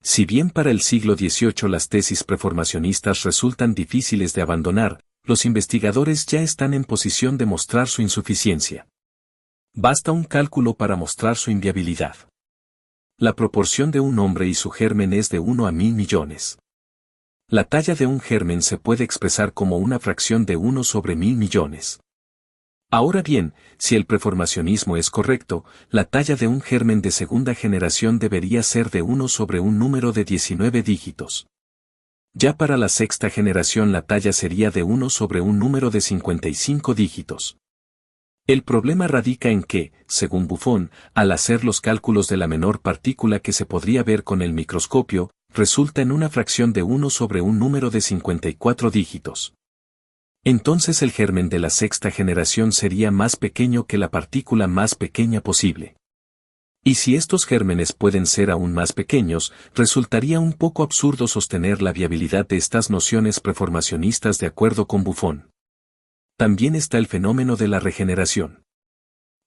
Si bien para el siglo XVIII las tesis preformacionistas resultan difíciles de abandonar, los investigadores ya están en posición de mostrar su insuficiencia. Basta un cálculo para mostrar su inviabilidad. La proporción de un hombre y su germen es de 1 a 1000 millones. La talla de un germen se puede expresar como una fracción de 1 sobre 1000 millones. Ahora bien, si el preformacionismo es correcto, la talla de un germen de segunda generación debería ser de 1 sobre un número de 19 dígitos. Ya para la sexta generación la talla sería de 1 sobre un número de 55 dígitos. El problema radica en que, según Buffon, al hacer los cálculos de la menor partícula que se podría ver con el microscopio, resulta en una fracción de 1 sobre un número de 54 dígitos. Entonces el germen de la sexta generación sería más pequeño que la partícula más pequeña posible. Y si estos gérmenes pueden ser aún más pequeños, resultaría un poco absurdo sostener la viabilidad de estas nociones preformacionistas de acuerdo con Buffon. También está el fenómeno de la regeneración.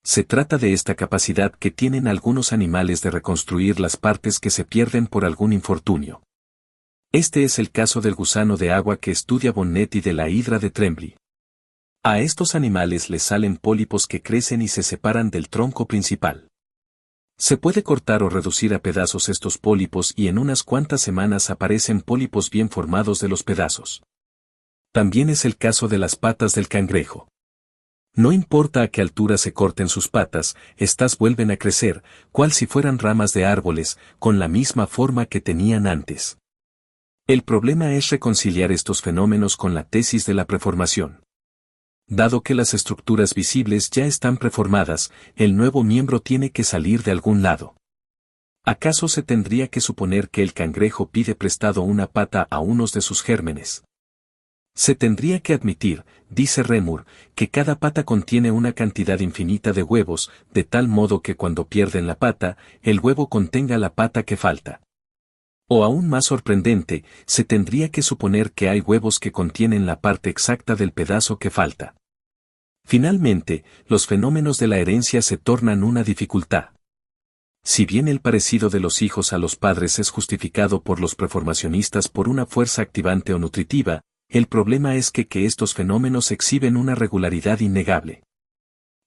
Se trata de esta capacidad que tienen algunos animales de reconstruir las partes que se pierden por algún infortunio. Este es el caso del gusano de agua que estudia Bonnet y de la hidra de Tremblay. A estos animales les salen pólipos que crecen y se separan del tronco principal. Se puede cortar o reducir a pedazos estos pólipos y en unas cuantas semanas aparecen pólipos bien formados de los pedazos. También es el caso de las patas del cangrejo. No importa a qué altura se corten sus patas, éstas vuelven a crecer, cual si fueran ramas de árboles, con la misma forma que tenían antes. El problema es reconciliar estos fenómenos con la tesis de la preformación. Dado que las estructuras visibles ya están preformadas, el nuevo miembro tiene que salir de algún lado. ¿Acaso se tendría que suponer que el cangrejo pide prestado una pata a unos de sus gérmenes? Se tendría que admitir, dice Reaumur, que cada pata contiene una cantidad infinita de huevos, de tal modo que cuando pierden la pata, el huevo contenga la pata que falta. O aún más sorprendente, se tendría que suponer que hay huevos que contienen la parte exacta del pedazo que falta. Finalmente, los fenómenos de la herencia se tornan una dificultad. Si bien el parecido de los hijos a los padres es justificado por los preformacionistas por una fuerza activante o nutritiva, el problema es que estos fenómenos exhiben una regularidad innegable.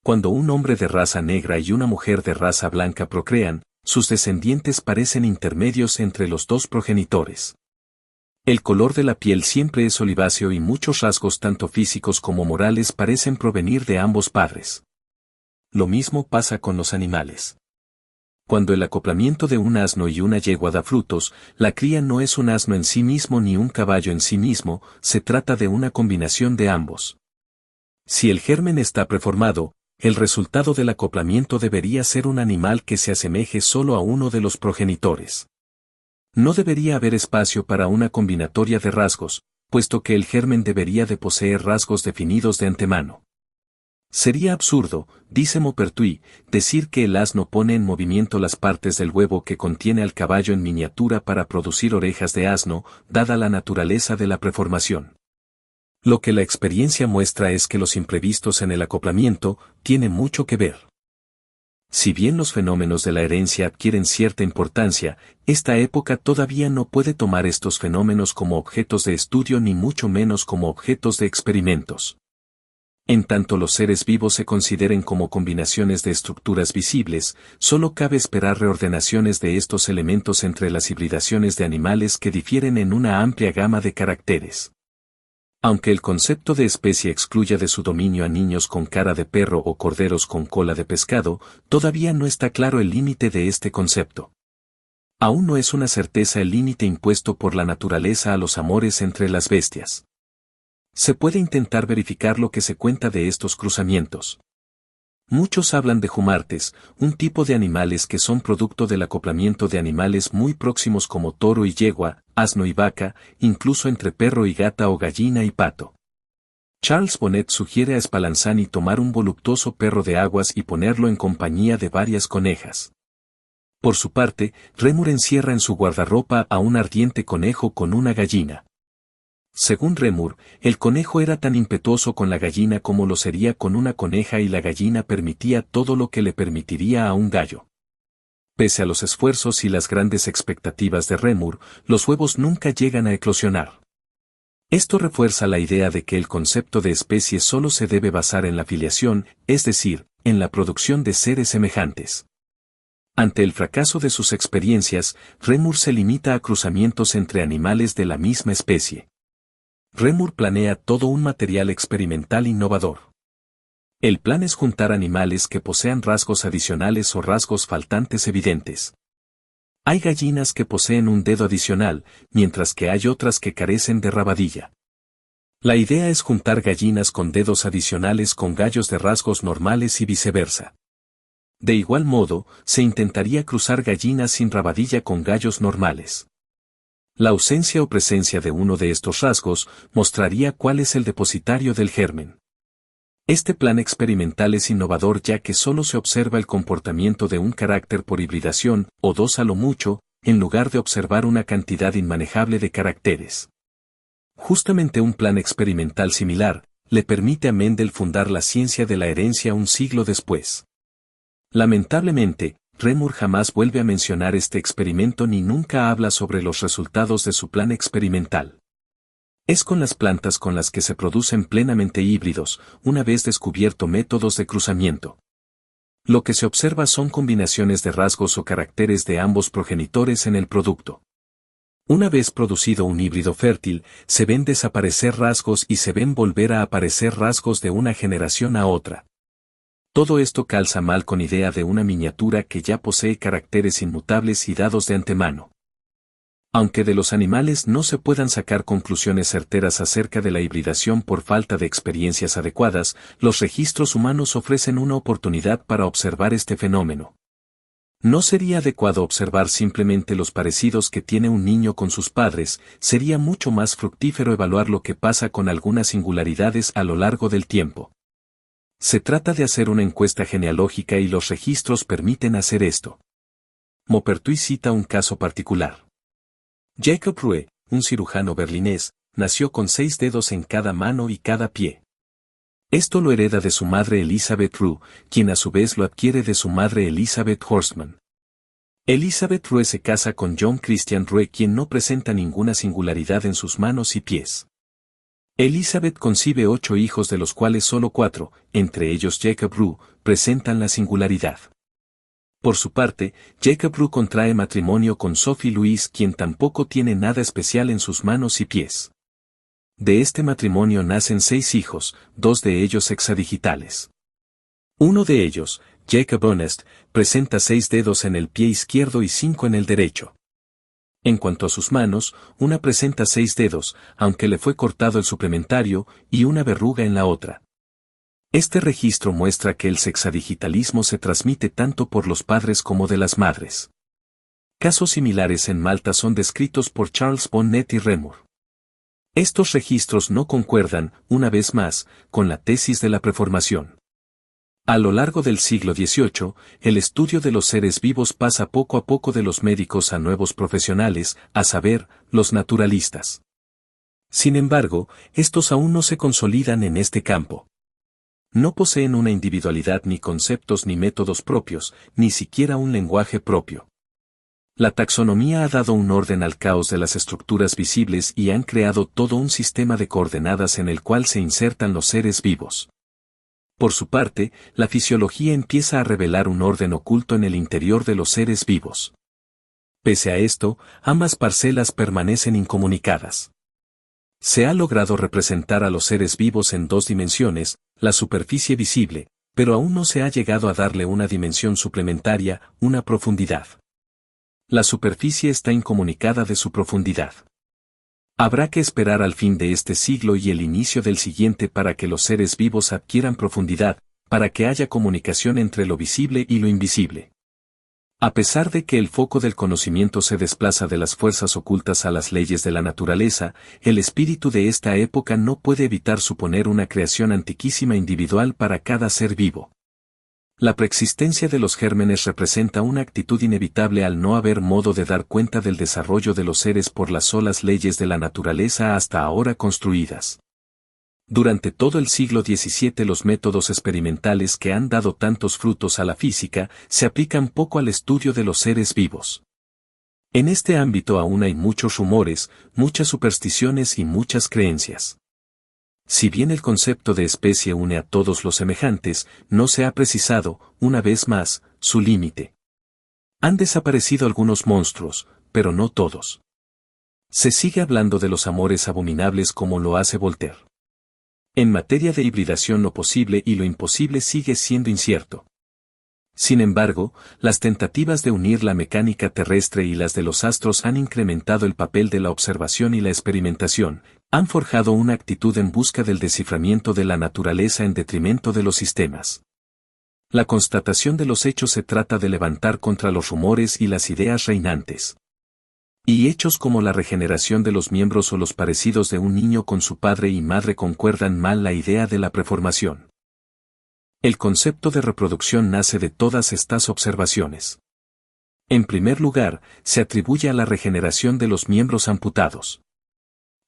Cuando un hombre de raza negra y una mujer de raza blanca procrean, sus descendientes parecen intermedios entre los dos progenitores. El color de la piel siempre es oliváceo y muchos rasgos tanto físicos como morales parecen provenir de ambos padres. Lo mismo pasa con los animales. Cuando el acoplamiento de un asno y una yegua da frutos, la cría no es un asno en sí mismo ni un caballo en sí mismo, se trata de una combinación de ambos. Si el germen está preformado, el resultado del acoplamiento debería ser un animal que se asemeje solo a uno de los progenitores. No debería haber espacio para una combinatoria de rasgos, puesto que el germen debería de poseer rasgos definidos de antemano. Sería absurdo, dice Maupertuis, decir que el asno pone en movimiento las partes del huevo que contiene al caballo en miniatura para producir orejas de asno, dada la naturaleza de la preformación. Lo que la experiencia muestra es que los imprevistos en el acoplamiento tienen mucho que ver. Si bien los fenómenos de la herencia adquieren cierta importancia, esta época todavía no puede tomar estos fenómenos como objetos de estudio ni mucho menos como objetos de experimentos. En tanto los seres vivos se consideren como combinaciones de estructuras visibles, solo cabe esperar reordenaciones de estos elementos entre las hibridaciones de animales que difieren en una amplia gama de caracteres. Aunque el concepto de especie excluya de su dominio a niños con cara de perro o corderos con cola de pescado, todavía no está claro el límite de este concepto. Aún no es una certeza el límite impuesto por la naturaleza a los amores entre las bestias. Se puede intentar verificar lo que se cuenta de estos cruzamientos. Muchos hablan de jumartes, un tipo de animales que son producto del acoplamiento de animales muy próximos como toro y yegua, asno y vaca, incluso entre perro y gata o gallina y pato. Charles Bonnet sugiere a Spallanzani tomar un voluptuoso perro de aguas y ponerlo en compañía de varias conejas. Por su parte, Reaumur encierra en su guardarropa a un ardiente conejo con una gallina. Según Reaumur, el conejo era tan impetuoso con la gallina como lo sería con una coneja y la gallina permitía todo lo que le permitiría a un gallo. Pese a los esfuerzos y las grandes expectativas de Reaumur, los huevos nunca llegan a eclosionar. Esto refuerza la idea de que el concepto de especie solo se debe basar en la filiación, es decir, en la producción de seres semejantes. Ante el fracaso de sus experiencias, Reaumur se limita a cruzamientos entre animales de la misma especie. Reaumur planea todo un material experimental innovador. El plan es juntar animales que posean rasgos adicionales o rasgos faltantes evidentes. Hay gallinas que poseen un dedo adicional, mientras que hay otras que carecen de rabadilla. La idea es juntar gallinas con dedos adicionales con gallos de rasgos normales y viceversa. De igual modo, se intentaría cruzar gallinas sin rabadilla con gallos normales. La ausencia o presencia de uno de estos rasgos mostraría cuál es el depositario del germen. Este plan experimental es innovador ya que solo se observa el comportamiento de un carácter por hibridación, o dos a lo mucho, en lugar de observar una cantidad inmanejable de caracteres. Justamente un plan experimental similar, le permite a Mendel fundar la ciencia de la herencia un siglo después. Lamentablemente, Reaumur jamás vuelve a mencionar este experimento ni nunca habla sobre los resultados de su plan experimental. Es con las plantas con las que se producen plenamente híbridos, una vez descubierto métodos de cruzamiento. Lo que se observa son combinaciones de rasgos o caracteres de ambos progenitores en el producto. Una vez producido un híbrido fértil, se ven desaparecer rasgos y se ven volver a aparecer rasgos de una generación a otra. Todo esto calza mal con idea de una miniatura que ya posee caracteres inmutables y dados de antemano. Aunque de los animales no se puedan sacar conclusiones certeras acerca de la hibridación por falta de experiencias adecuadas, los registros humanos ofrecen una oportunidad para observar este fenómeno. No sería adecuado observar simplemente los parecidos que tiene un niño con sus padres, sería mucho más fructífero evaluar lo que pasa con algunas singularidades a lo largo del tiempo. Se trata de hacer una encuesta genealógica y los registros permiten hacer esto. Maupertuis cita un caso particular. Jacob Rue, un cirujano berlinés, nació con 6 dedos en cada mano y cada pie. Esto lo hereda de su madre Elisabeth Rue, quien a su vez lo adquiere de su madre Elisabeth Horstmann. Elisabeth Rue se casa con John Christian Rue, quien no presenta ninguna singularidad en sus manos y pies. Elisabeth concibe 8 hijos de los cuales solo 4, entre ellos Jacob Rue, presentan la singularidad. Por su parte, Jacob Rue contrae matrimonio con Sophie Louise, quien tampoco tiene nada especial en sus manos y pies. De este matrimonio nacen 6 hijos, 2 de ellos hexadigitales. Uno de ellos, Jacob Honest, presenta 6 dedos en el pie izquierdo y 5 en el derecho. En cuanto a sus manos, una presenta 6 dedos, aunque le fue cortado el suplementario, y una verruga en la otra. Este registro muestra que el sexadigitalismo se transmite tanto por los padres como de las madres. Casos similares en Malta son descritos por Charles Bonnet y Reaumur. Estos registros no concuerdan, una vez más, con la tesis de la preformación. A lo largo del siglo XVIII, el estudio de los seres vivos pasa poco a poco de los médicos a nuevos profesionales, a saber, los naturalistas. Sin embargo, estos aún no se consolidan en este campo. No poseen una individualidad ni conceptos ni métodos propios, ni siquiera un lenguaje propio. La taxonomía ha dado un orden al caos de las estructuras visibles y han creado todo un sistema de coordenadas en el cual se insertan los seres vivos. Por su parte, la fisiología empieza a revelar un orden oculto en el interior de los seres vivos. Pese a esto, ambas parcelas permanecen incomunicadas. Se ha logrado representar a los seres vivos en 2 dimensiones, la superficie visible, pero aún no se ha llegado a darle una dimensión suplementaria, una profundidad. La superficie está incomunicada de su profundidad. Habrá que esperar al fin de este siglo y el inicio del siguiente para que los seres vivos adquieran profundidad, para que haya comunicación entre lo visible y lo invisible. A pesar de que el foco del conocimiento se desplaza de las fuerzas ocultas a las leyes de la naturaleza, el espíritu de esta época no puede evitar suponer una creación antiquísima individual para cada ser vivo. La preexistencia de los gérmenes representa una actitud inevitable al no haber modo de dar cuenta del desarrollo de los seres por las solas leyes de la naturaleza hasta ahora construidas. Durante todo el siglo XVII los métodos experimentales que han dado tantos frutos a la física se aplican poco al estudio de los seres vivos. En este ámbito aún hay muchos rumores, muchas supersticiones y muchas creencias. Si bien el concepto de especie une a todos los semejantes, no se ha precisado, una vez más, su límite. Han desaparecido algunos monstruos, pero no todos. Se sigue hablando de los amores abominables como lo hace Voltaire. En materia de hibridación lo posible y lo imposible sigue siendo incierto. Sin embargo, las tentativas de unir la mecánica terrestre y las de los astros han incrementado el papel de la observación y la experimentación, han forjado una actitud en busca del desciframiento de la naturaleza en detrimento de los sistemas. La constatación de los hechos se trata de levantar contra los rumores y las ideas reinantes. Y hechos como la regeneración de los miembros o los parecidos de un niño con su padre y madre concuerdan mal la idea de la preformación. El concepto de reproducción nace de todas estas observaciones. En primer lugar, se atribuye a la regeneración de los miembros amputados.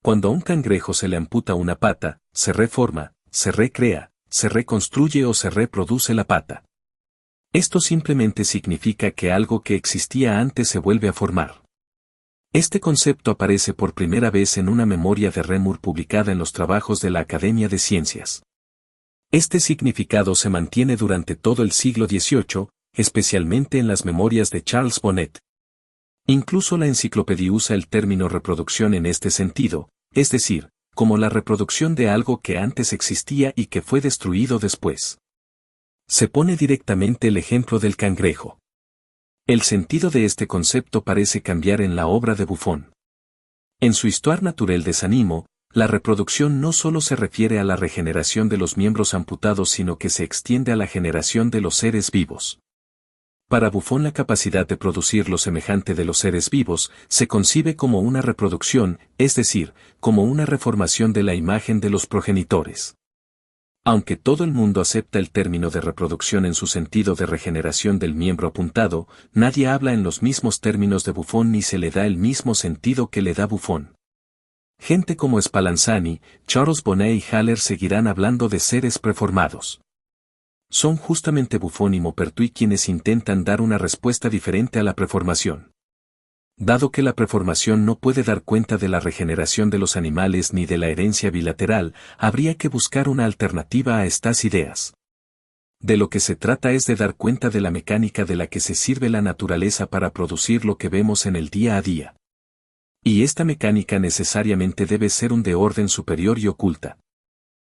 Cuando a un cangrejo se le amputa una pata, se reforma, se recrea, se reconstruye o se reproduce la pata. Esto simplemente significa que algo que existía antes se vuelve a formar. Este concepto aparece por primera vez en una memoria de Reaumur publicada en los trabajos de la Academia de Ciencias. Este significado se mantiene durante todo el siglo XVIII, especialmente en las memorias de Charles Bonnet. Incluso la enciclopedia usa el término reproducción en este sentido, es decir, como la reproducción de algo que antes existía y que fue destruido después. Se pone directamente el ejemplo del cangrejo. El sentido de este concepto parece cambiar en la obra de Buffon. En su Histoire naturelle des animaux, la reproducción no solo se refiere a la regeneración de los miembros amputados sino que se extiende a la generación de los seres vivos. Para Buffon la capacidad de producir lo semejante de los seres vivos se concibe como una reproducción, es decir, como una reformación de la imagen de los progenitores. Aunque todo el mundo acepta el término de reproducción en su sentido de regeneración del miembro apuntado, nadie habla en los mismos términos de Buffon ni se le da el mismo sentido que le da Buffon. Gente como Spallanzani, Charles Bonnet y Haller seguirán hablando de seres preformados. Son justamente Buffon y Maupertuis quienes intentan dar una respuesta diferente a la preformación. Dado que la preformación no puede dar cuenta de la regeneración de los animales ni de la herencia bilateral, habría que buscar una alternativa a estas ideas. De lo que se trata es de dar cuenta de la mecánica de la que se sirve la naturaleza para producir lo que vemos en el día a día. Y esta mecánica necesariamente debe ser de orden superior y oculta.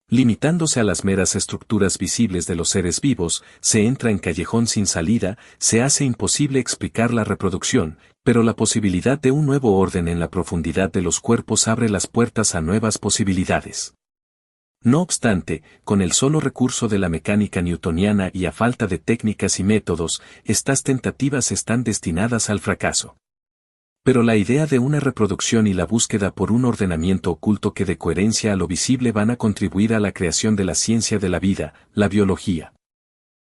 Limitándose a las meras estructuras visibles de los seres vivos, se entra en callejón sin salida, se hace imposible explicar la reproducción, pero la posibilidad de un nuevo orden en la profundidad de los cuerpos abre las puertas a nuevas posibilidades. No obstante, con el solo recurso de la mecánica newtoniana y a falta de técnicas y métodos, estas tentativas están destinadas al fracaso. Pero la idea de una reproducción y la búsqueda por un ordenamiento oculto que dé coherencia a lo visible van a contribuir a la creación de la ciencia de la vida, la biología.